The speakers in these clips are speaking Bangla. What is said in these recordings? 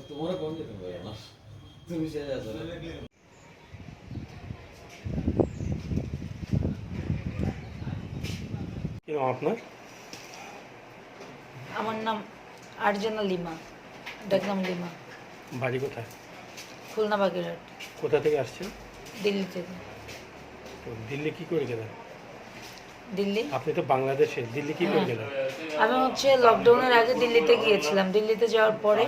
তোমার কোন যেতে পারে না তুমি সে যাচ্ছ কি নাম আপনার? আমার নাম আরজানা লিমা, ডাকনাম লিমা। বাড়ি কোথায়? খুলনা বাগেরহাট। কোথা থেকে আসছেন? দিল্লি থেকে। তো দিল্লি কি করে গেলেন? দিল্লি? আপনি তো বাংলাদেশে, দিল্লি কি করে গেলেন? আমি লকডাউনের আগে দিল্লিতে গিয়েছিলাম। দিল্লিতে যাওয়ার পরে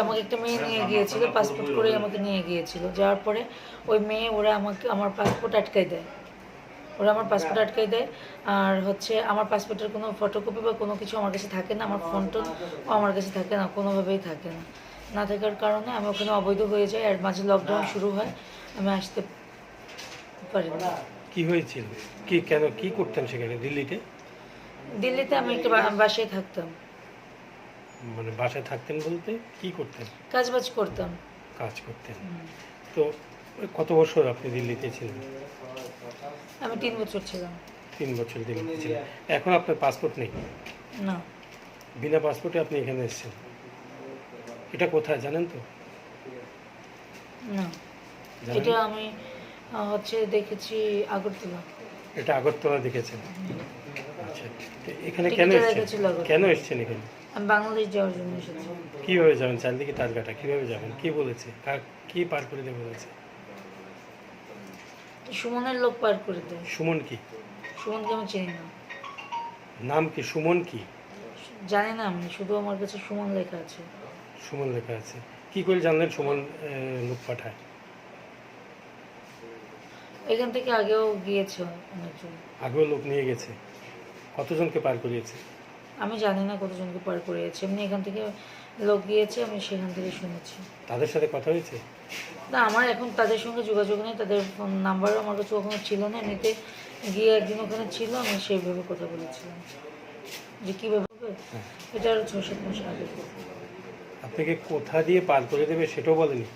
আমাকে একটা মেয়ে নিয়ে গিয়েছিল, পাসপোর্ট করে আমাকে নিয়ে গিয়েছিল। যাওয়ার পরে ওই মেয়ে ওরা আমাকে আমার পাসপোর্ট আটকাই দেয়। আর আমার পাসপোর্টের কোনো ফটোকপি বা কোনো কিছু আমার কাছে থাকে না, আমার ফোন টোন আমার কাছে থাকে না, কোনোভাবেই থাকে না। না থাকার কারণে আমি ওখানে অবৈধ হয়ে যাই। আর মাঝে লকডাউন শুরু হয়, আমি আসতে পারি না। কি হয়েছিল? কেন কি করতেন সেখানে দিল্লিতে? দিল্লিতে আমি একটা বাসায় থাকতাম। মানে বাসায় থাকতেন বলতে কি করতেন? কাজবাজ করতাম। কাজ করতেন। তো কত বছর আপনি দিল্লিতে ছিলেন? আমি 3 বছর ছিলাম। 3 বছর দিল্লিতে ছিলেন। এখন আপনার পাসপোর্ট নেই? না। বিনা পাসপোর্টে আপনি এখানে এসেছেন। এটা কোথায় জানেন তো? না, এটা আমি দেখেছি আগরতলা। এটা আগরতলা দেখেছেন? আচ্ছা, এখানে কেন এসেছেন এখানে? আমি বাংলাদেশ যাওয়ার জন্য এসেছি। কীভাবে যাবেন? চারদিকে তার কাটা, কীভাবে যাবেন? কি বলেছে? কি পার করে দেবে বলেছে? সুমনের লোক পার করে দেয়। সুমন কি? সুমনকে আমি চিনি না। নাম কি? সুমন কি? জানি না আমি, শুধু আমার কাছে সুমন লেখা আছে। সুমন লেখা আছে। কি করে জানলেন সুমন লোক পাঠায়? এখান থেকে আগেও গিয়েছে অনেকজন। আগেও লোক নিয়ে গেছে? কতজনকে পার করিয়েছে? আমি জানি না কতজনকে পার করিয়েছে, এমনি এখান থেকে লোক গিয়েছে, আমি সেখান থেকে শুনেছি। তাদের সাথে কথা হয়েছে? না, আমার এখন তাদের সঙ্গে যোগাযোগ নেই, তাদের ফোন নাম্বারও আমার কাছে ওখানে ছিল না। এমনিতে গিয়ে একদিন ওখানে ছিল, আমি সেইভাবে কথা বলেছিলাম যে কীভাবে হবে। এটা আরও 6-7 মাস আগে। আপনাকে কোথা দিয়ে পার করে দেবে সেটাও বলেনি?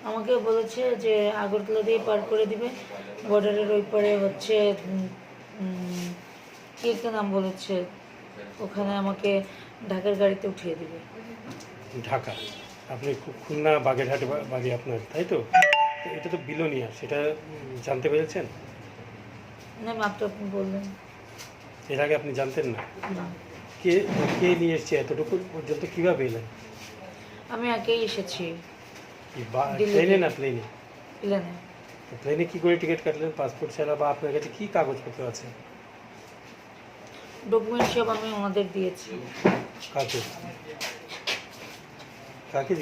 আমাকে বলেছে যে আগরতলা দিয়ে পার করে দিবে, বর্ডারের ওই পারে কি একটা নাম বলেছে, ওখানে আমাকে ঢাকার গাড়িতে উঠিয়ে দিবে। ঢাকা? আপনি খুলনা বাগেরহাটে বাড়ি আপনার, তাই তো? এটা তো বিলোনিয়া, সেটা জানতে পেরেছেন? না, মাত্র আপনি বললেন। এর আগে আপনি জানতেন না? না। কে নিয়ে এসছে এতটুকু পর্যন্ত? কীভাবে এলেন? আমি একেই এসেছি। ট্রেনে না প্লেনে? প্লেনে। প্লেনে কী করে টিকিট কাটলেন পাসপোর্ট ছাড়া? বা আপনার কাছে কী কাগজপত্র আছে? ডকুমেন্ট সব আমি ওনাদের দিয়েছি। কাকে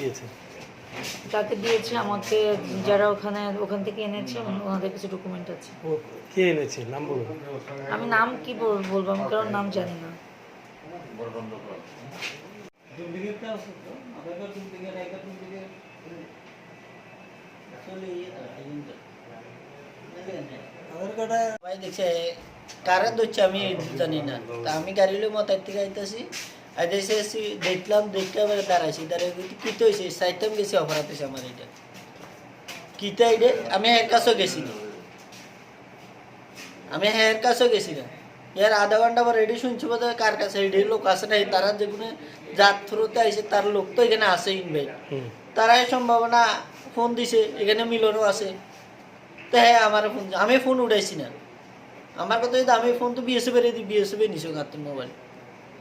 দিয়েছে? কাকে দিয়েছে? আমাকে যারা ওখান থেকে এনেছে, ওনাদের কিছু ডকুমেন্ট আছে। ও কে এনেছে? নাম বলুন। আমি নাম কি বলবো, আমি কারণ নাম জানি না। দেখছে কারা ধরছে আমি জানি না। তা আমি গাড়ি লোক মাথার থেকে আইতেছি, দেখলাম দাঁড়াইছি, কিতে হয়েছে সাইটাম গেছি অপরাধ হয়েছে আমার। এটা কিতা এটা আমি এর কাছেও গেছি না, ইয়ার আধা ঘন্টা পর রেডি শুনছি বোধ হয় কার কাছে রেডি লোক আসে নাই। তারা যেগুলো যার থ্রুতে আইসে তার লোক তো এখানে আসে ইনভাইট, তারাই সম্ভাবনা ফোন দিছে, এখানে মিলনও আছে। তো হ্যাঁ আমার ফোন, আমি ফোন উঠাইছি না। আমার কথা যদি আমি ফোন তো বিএসএফ এর দিই, বিএসএফ নিছো কার মোবাইল,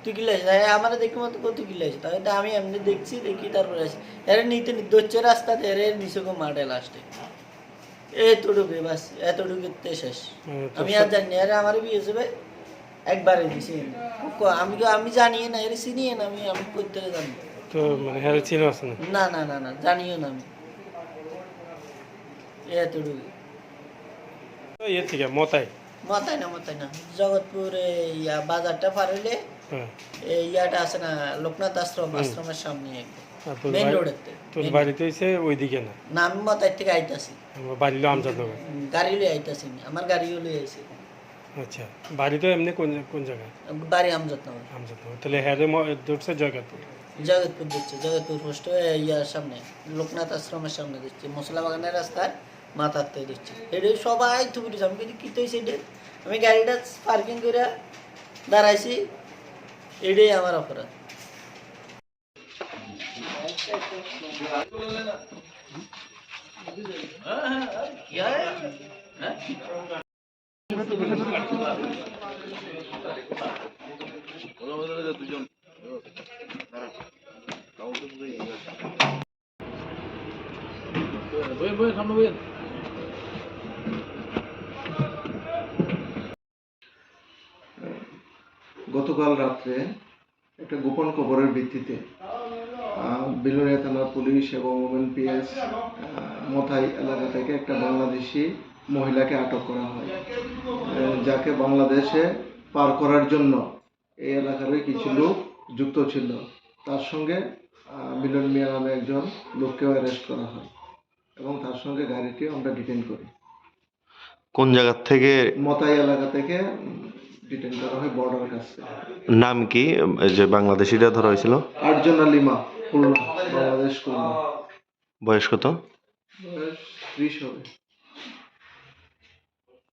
তুই কি লাইছিস? হ্যাঁ আমার দেখি মতো তুই কি লাইছিস? তাহলে আমি এমনি দেখছি, দেখি তারপরে আসি। এরা নিতে ধরছে রাস্তাতে, এর নিচে মাঠে লাস্টে এতটুকু, বাস এতটুকুতে শেষ। আমি আর জানি না, এরা আমার বিএসএফ একবারে দিছে। আমি জানিয়ে না, এর চিনিয়ে না, আমি করতে জানি তো মানে হ্যাঁ চিনো আছে না? না জানিও না আমি এতটুকু। ইয়ে থেকে মতাই না জগৎপুরে বাজারটা পার হইলে ইয়াটা আছে না, লোকনাথ আশ্রমের সামনে মেইন রোডে। তোর বাড়িতে হইছে ওইদিকে না? না, আমি মতাই থেকে আইতাছি। বাড়ি হলো আমজাদনগর? গাড়ি লই আইতাছি, আমার গাড়িও লই আইছে। আচ্ছা, বাড়ি তো এমনি কোন জায়গায়? বাড়ি আমজাদনগর। তাহলে হ্যাঁ ধরছে জগৎপুর দিচ্ছে, জগৎপুর পোস্ট ইয়ার সামনে, লোকনাথ আশ্রমের সামনে দিচ্ছে, মশলা বাগানের রাস্তায় মাথাতে দিচ্ছে। এটা সবাই থুবিছে। আমি কিন্তু কি হয়েছে এটা, আমি গাড়িটা পার্কিং করে দাঁড়াইছি, এটাই আমার অপরাধ। গতকাল রাত্রে একটা গোপন খবরের ভিত্তিতে বিলোনিয়া থানার পুলিশ এবং ওএনপিএস মথাই এলাকা থেকে একটা বাংলাদেশি মহিলাকে আটক করা হয়, যাকে বাংলাদেশে পার করার জন্য এই এলাকারই কিছু লোক যুক্ত ছিল। তার সঙ্গে মিলন মিয়া নামে একজন লোককেও অ্যারেস্ট করা হয় এবং তার সঙ্গে গাড়িটি আমরা ডিটেন করি। কোন জায়গা থেকে? মতাই এলাকা থেকে ডিটেন করা হয়, বর্ডার কাছে। নাম কি যে বাংলাদেশিটা ধরা হয়েছিল? আটজনা লিমা, খুলনা, বাংলাদেশ, খুলনা। বয়স কত? বয়স 30 হবে।